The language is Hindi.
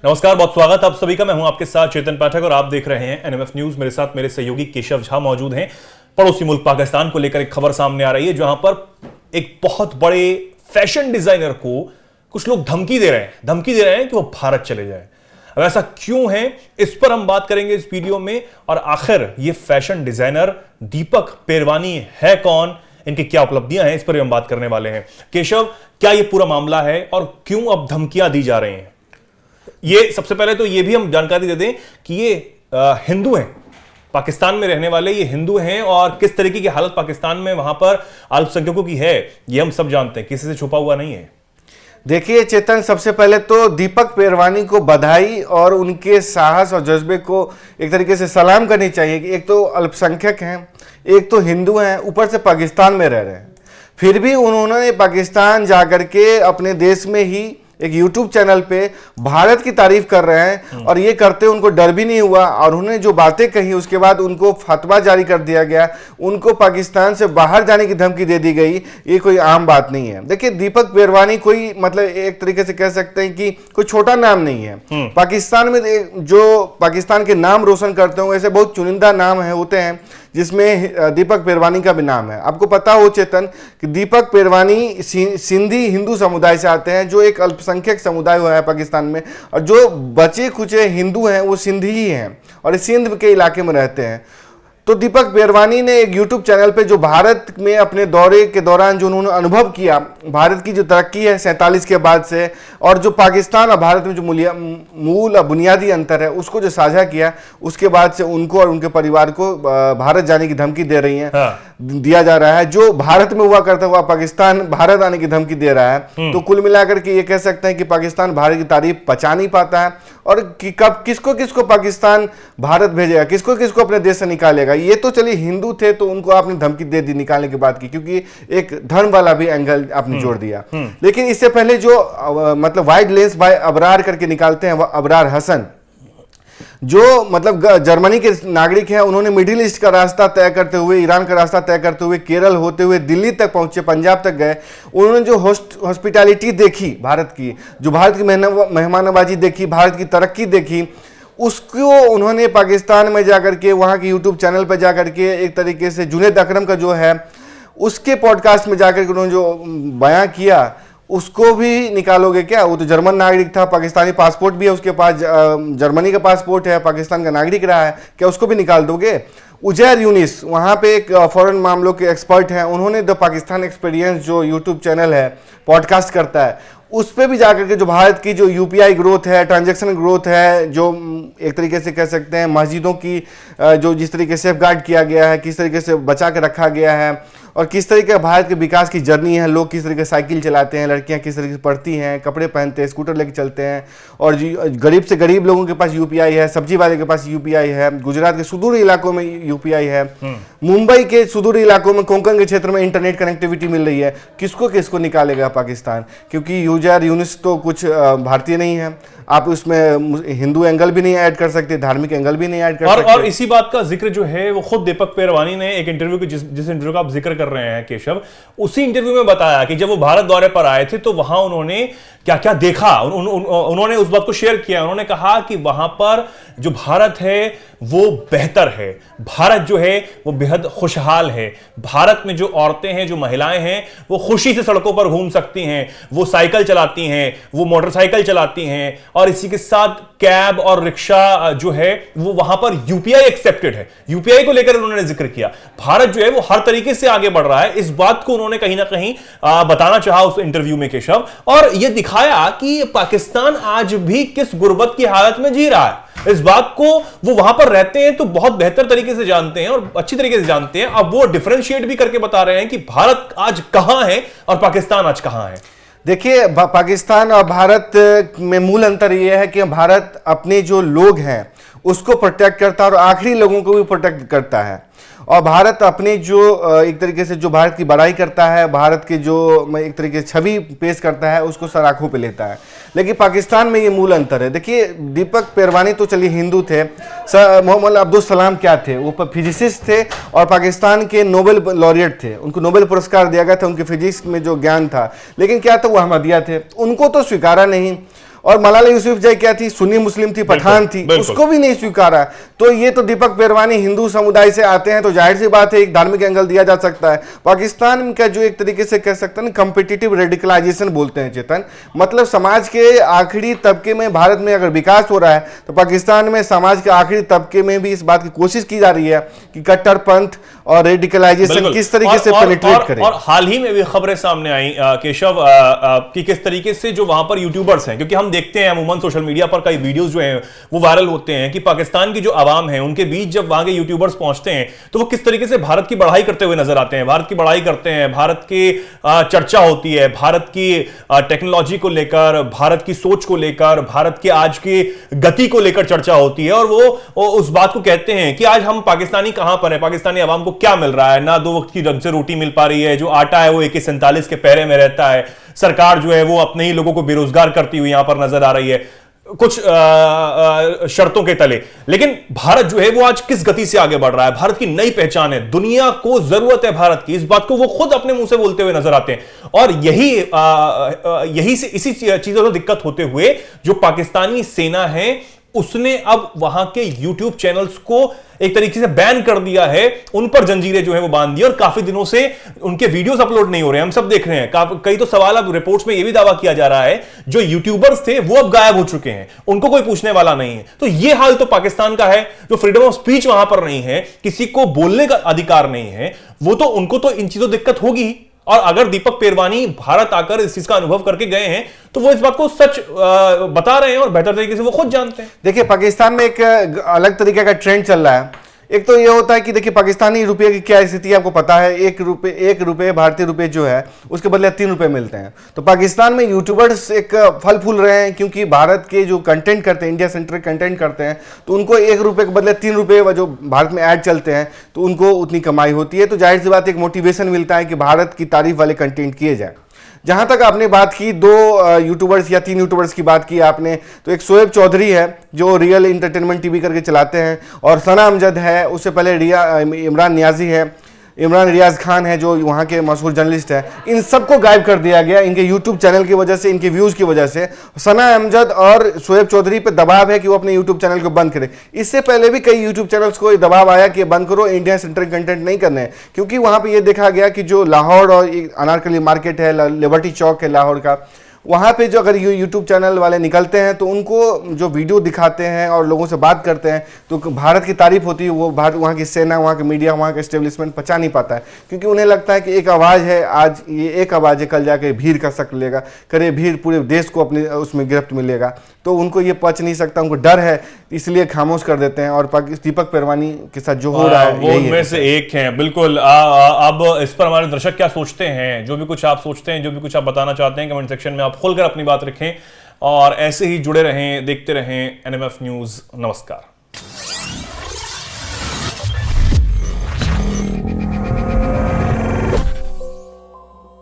नमस्कार, बहुत स्वागत आप सभी का। मैं हूं आपके साथ चेतन पाठक और आप देख रहे हैं एनएमएफ न्यूज। मेरे साथ मेरे सहयोगी केशव झा मौजूद हैं। पड़ोसी मुल्क पाकिस्तान को लेकर एक खबर सामने आ रही है, जहां पर एक बहुत बड़े फैशन डिजाइनर को कुछ लोग धमकी दे रहे हैं कि वो भारत चले जाए। अब ऐसा क्यों है, इस पर हम बात करेंगे इस वीडियो में। और आखिर ये फैशन डिजाइनर दीपक पेरवानी है कौन, इनकी क्या उपलब्धियां हैं, इस पर भी हम बात करने वाले हैं। केशव, क्या ये पूरा मामला है और क्यों अब धमकियां दी जा रही हैं? ये सबसे पहले तो ये भी हम जानकारी दे दें कि ये हिंदू हैं, पाकिस्तान में रहने वाले ये हिंदू हैं, और किस तरीके की हालत पाकिस्तान में वहां पर अल्पसंख्यकों की है ये हम सब जानते हैं, किसी से छुपा हुआ नहीं है। देखिए चेतन, सबसे पहले तो दीपक पेरवानी को बधाई और उनके साहस और जज्बे को एक तरीके से सलाम करनी चाहिए कि एक तो अल्पसंख्यक हैं, एक तो हिंदू हैं, ऊपर से पाकिस्तान में रह रहे हैं, फिर भी उन्होंने पाकिस्तान जाकर के अपने देश में ही एक YouTube चैनल पे भारत की तारीफ कर रहे हैं। और ये करते उनको डर भी नहीं हुआ, और उन्होंने जो बातें कही उसके बाद उनको फतवा जारी कर दिया गया, उनको पाकिस्तान से बाहर जाने की धमकी दे दी गई। ये कोई आम बात नहीं है। देखिए, दीपक पेरवानी कोई मतलब एक तरीके से कह सकते हैं कि कोई छोटा नाम नहीं है। पाकिस्तान में जो पाकिस्तान के नाम रोशन करते हो ऐसे बहुत चुनिंदा नाम होते हैं, जिसमें दीपक पेरवानी का भी नाम है। आपको पता हो चेतन कि दीपक पेरवानी सिंधी हिंदू समुदाय से आते हैं, जो एक अल्पसंख्यक समुदाय हुआ है पाकिस्तान में, और जो बचे खुचे हिंदू हैं वो सिंधी ही हैं और सिंध के इलाके में रहते हैं। तो दीपक पेरवानी ने एक YouTube चैनल पे जो भारत में अपने दौरे के दौरान जो उन्होंने अनुभव किया, भारत की जो तरक्की है 47 के बाद से, और जो पाकिस्तान और भारत में जो मूल और बुनियादी अंतर है उसको जो साझा किया, उसके बाद से उनको और उनके परिवार को भारत जाने की धमकी दे रही है। दिया जा रहा है। जो भारत में हुआ करता हुआ पाकिस्तान भारत आने की धमकी दे रहा है। तो कुल मिलाकर के ये कह सकते हैं कि पाकिस्तान भारत की तारीफ पचा नहीं पाता है, और कि कब किसको किसको पाकिस्तान भारत भेजेगा, किसको किसको अपने देश से निकालेगा। ये तो चलिए हिंदू थे तो उनको आपने धमकी दे दी निकालने की बात की, क्योंकि एक धर्म वाला भी एंगल आपने जोड़ दिया। लेकिन इससे पहले जो मतलब वाइड लेंस बाय अबरार करके निकालते हैं, वह अबरार हसन, जो मतलब जर्मनी के नागरिक हैं, उन्होंने मिडिल ईस्ट का रास्ता तय करते हुए, ईरान का रास्ता तय करते हुए, केरल होते हुए दिल्ली तक पहुंचे, पंजाब तक गए। उन्होंने जो हॉस्पिटैलिटी देखी भारत की, जो भारत की मेहमाननवाजी देखी, भारत की तरक्की देखी, उसको उन्होंने पाकिस्तान में जाकर के वहाँ के यूट्यूब चैनल पर जाकर के एक तरीके से जुनैद अकरम का जो है उसके पॉडकास्ट में जाकर के उन्होंने जो बयां किया, उसको भी निकालोगे क्या? वो तो जर्मन नागरिक था, पाकिस्तानी पासपोर्ट भी है उसके पास, जर्मनी का पासपोर्ट है, पाकिस्तान का नागरिक रहा है, क्या उसको भी निकाल दोगे? उजैर यूनिस वहाँ पे एक फॉरेन मामलों के एक्सपर्ट हैं, उन्होंने द पाकिस्तान एक्सपीरियंस जो यूट्यूब चैनल है, पॉडकास्ट करता है, उस पर भी जाकर के जो भारत की जो यूपीआई ग्रोथ है, ट्रांजैक्शन ग्रोथ है, जो एक तरीके से कह सकते हैं मस्जिदों की जो जिस तरीके से सेफ गार्ड किया गया है, किस तरीके से बचा के रखा गया है, और किस तरीके का भारत के विकास की जर्नी है, लोग किस तरीके से साइकिल चलाते हैं, लड़कियां किस तरीके से पढ़ती हैं, कपड़े पहनते हैं, स्कूटर लेके चलते हैं, और गरीब से गरीब लोगों के पास यूपीआई है, सब्जी वाले के पास यूपीआई है, गुजरात के सुदूरी इलाकों में यूपीआई है, मुंबई के सुदूरी इलाकों में, कोंकण के क्षेत्र में इंटरनेट कनेक्टिविटी मिल रही है। किसको किसको निकालेगा पाकिस्तान? क्योंकि यूजर यूनिस तो कुछ भारतीय नहीं है, आप उसमें हिंदू एंगल भी नहीं ऐड कर सकते, धार्मिक एंगल भी नहीं ऐड कर सकते। और इसी बात का जिक्र जो है वो खुद दीपक पेरवानी ने एक इंटरव्यू की जिस इंटरव्यू का आप जिक्र कर रहे हैं केशव, उसी इंटरव्यू में बताया कि जब वो भारत दौरे पर आए थे तो वहां उन्होंने क्या क्या देखा, उन्होंने उस बात को शेयर किया। उन्होंने कहा कि वहां पर जो भारत है वो बेहतर है, भारत जो है वो बेहद खुशहाल है, भारत में जो औरतें हैं, जो महिलाएं हैं, वो खुशी से सड़कों पर घूम सकती हैं, वो साइकिल चलाती हैं, वो मोटरसाइकिल चलाती हैं, और इसी के साथ कैब और रिक्शा जो है वो वहां पर यूपीआई एक्सेप्टेड है। यूपीआई को लेकर उन्होंने जिक्र किया। भारत जो है वो हर तरीके से आगे बढ़ रहा है, इस बात को उन्होंने कहीं ना कहीं बताना चाहा उस इंटरव्यू में केशव, और यह दिखाया कि पाकिस्तान आज भी किस गुर्बत की हालत में जी रहा है। इस बात को वो वहां पर रहते हैं तो बहुत बेहतर तरीके से जानते हैं और अच्छी तरीके से जानते हैं। अब वो डिफरेंशिएट भी करके बता रहे हैं कि भारत आज कहां है और पाकिस्तान आज कहां है। देखिए, पाकिस्तान और भारत में मूल अंतर यह है कि भारत अपने जो लोग हैं उसको प्रोटेक्ट करता है और आखिरी लोगों को भी प्रोटेक्ट करता है, और भारत अपने जो एक तरीके से जो भारत की बड़ाई करता है, भारत के जो एक तरीके से छवि पेश करता है, उसको सराखों पे लेता है। लेकिन पाकिस्तान में ये मूल अंतर है। देखिए, दीपक पेरवानी तो चलिए हिंदू थे, मोहम्मद अब्दुल सलाम क्या थे? वो फिजिसिस्ट थे और पाकिस्तान के नोबेल लॉरिएट थे, उनको नोबेल पुरस्कार दिया गया था उनके फिजिक्स में जो ज्ञान था। लेकिन क्या था, वो अहमदिया थे, उनको तो स्वीकारा नहीं। और मलाला यूसुफजई क्या थी, सुन्नी मुस्लिम थी, पठान थी, उसको भी नहीं स्वीकारा। तो ये तो दीपक पेरवानी हिंदू समुदाय से आते हैं, तो जाहिर सी बात है एक धार्मिक एंगल दिया जा सकता है। पाकिस्तान का जो एक तरीके से कह सकते हैं कॉम्पिटिटिव रेडिकलाइजेशन बोलते हैं चेतन, मतलब समाज के आखिरी तबके में भारत में अगर विकास हो रहा है तो पाकिस्तान में समाज के आखिरी तबके में भी इस बात की कोशिश की जा रही है कि कट्टरपंथ और रेडिकलाइजेशन किस तरीके से पेनिट्रेट करे। और हाल ही में भी खबरें सामने आई केशव कि किस तरीके से जो वहां पर यूट्यूबर्स हैं, क्योंकि हम देखते हैं अमूमन सोशल मीडिया पर कई वीडियोस जो हैं वो वायरल होते हैं कि पाकिस्तान की जो आवाम है उनके बीच जब वहां के यूट्यूबर्स पहुंचते हैं तो वो किस तरीके से भारत की बढ़ाई करते हुए नजर आते हैं, भारत की बढ़ाई करते हैं, भारत की चर्चा होती है, भारत की टेक्नोलॉजी को लेकर, भारत की सोच को लेकर, भारत के आज की गति को लेकर चर्चा होती है, और वो उस बात को कहते हैं कि आज हम पाकिस्तानी कहां पर है, पाकिस्तानी आवाम को क्या मिल रहा है, ना 2 वक्त की ढंग से रोटी मिल पा रही है, जो आटा है वो AK-47 के पहरे में रहता है, सरकार जो है वो अपने ही लोगों को बेरोजगार करती हुई यहां पर नजर आ रही है कुछ शर्तों के तले। लेकिन भारत जो है वो आज किस गति से आगे बढ़ रहा है, भारत की नई पहचान है, दुनिया को जरूरत है भारत की, इस बात को वो खुद अपने मुंह से बोलते हुए नजर आते हैं। और यही से इसी चीजों से दिक्कत होते हुए जो पाकिस्तानी सेना है उसने अब वहां के YouTube चैनल्स को एक तरीके से बैन कर दिया है, उन पर जंजीरें जो है वो बांध दी, और काफी दिनों से उनके वीडियोस अपलोड नहीं हो रहे हैं, हम सब देख रहे हैं। कई तो सवाल अब रिपोर्ट्स में यह भी दावा किया जा रहा है जो यूट्यूबर्स थे वो अब गायब हो चुके हैं, उनको कोई पूछने वाला नहीं है। तो यह हाल तो पाकिस्तान का है, जो फ्रीडम ऑफ स्पीच वहां पर नहीं है, किसी को बोलने का अधिकार नहीं है, वो तो उनको तो इन चीजों दिक्कत होगी। और अगर दीपक पेरवानी भारत आकर इस चीज का अनुभव करके गए हैं तो वो इस बात को सच बता रहे हैं और बेहतर तरीके से वो खुद जानते हैं। देखिए पाकिस्तान में एक अलग तरीके का ट्रेंड चल रहा है। एक तो ये होता है कि देखिए पाकिस्तानी रुपये की क्या स्थिति है आपको पता है, एक रुपये भारतीय रुपये जो है उसके बदले 3 रुपये मिलते हैं। तो पाकिस्तान में यूट्यूबर्स एक फल फूल रहे हैं क्योंकि भारत के जो कंटेंट करते हैं, इंडिया सेंट्रिक कंटेंट करते हैं, तो उनको 1 रुपये के बदले 3 रुपये जो भारत में ऐड चलते हैं तो उनको उतनी कमाई होती है। तो जाहिर सी बात एक मोटिवेशन मिलता है कि भारत की तारीफ वाले कंटेंट किए जाए। जहां तक आपने बात की 2 यूट्यूबर्स या 3 यूट्यूबर्स की बात की आपने, तो एक शोएब चौधरी है जो रियल एंटरटेनमेंट टीवी करके चलाते हैं, और सना अमजद है, उससे पहले इमरान नियाजी है, इमरान रियाज खान है जो वहाँ के मशहूर जर्नलिस्ट है। इन सबको गायब कर दिया गया इनके यूट्यूब चैनल की वजह से, इनके व्यूज़ की वजह से। सना अमजद और शोएब चौधरी पे दबाव है कि वो अपने यूट्यूब चैनल को बंद करें। इससे पहले भी कई यूट्यूब चैनल्स को दबाव आया कि बंद करो, इंडिया सेंट्रिक कंटेंट नहीं करने हैं, क्योंकि वहाँ पर यह देखा गया कि जो लाहौर और अनारकली मार्केट है, लिबर्टी चौक है लाहौर का, वहाँ पे जो अगर यूट्यूब चैनल वाले निकलते हैं तो उनको जो वीडियो दिखाते हैं और लोगों से बात करते हैं तो भारत की तारीफ होती है, वो भारत, वहाँ की सेना, वहाँ के मीडिया, वहाँ का एस्टेब्लिशमेंट पचा नहीं पाता है, क्योंकि उन्हें लगता है कि एक आवाज़ है, आज ये एक आवाज़ है, कल जाके भीड़ का शक लेगा, करे भीड़ पूरे देश को अपने उसमें गिरफ्त मिलेगा, तो उनको ये पच नहीं सकता, उनको डर है, इसलिए खामोश कर देते हैं। और दीपक पेरवानी के साथ जो हो रहा है वो उनमें से एक हैं। बिल्कुल। अब इस पर हमारे दर्शक क्या सोचते हैं, जो भी कुछ आप सोचते हैं, जो भी कुछ आप बताना चाहते हैं, कमेंट सेक्शन में आप खुलकर अपनी बात रखें और ऐसे ही जुड़े रहें, देखते रहें NMF न्यूज़। नमस्कार।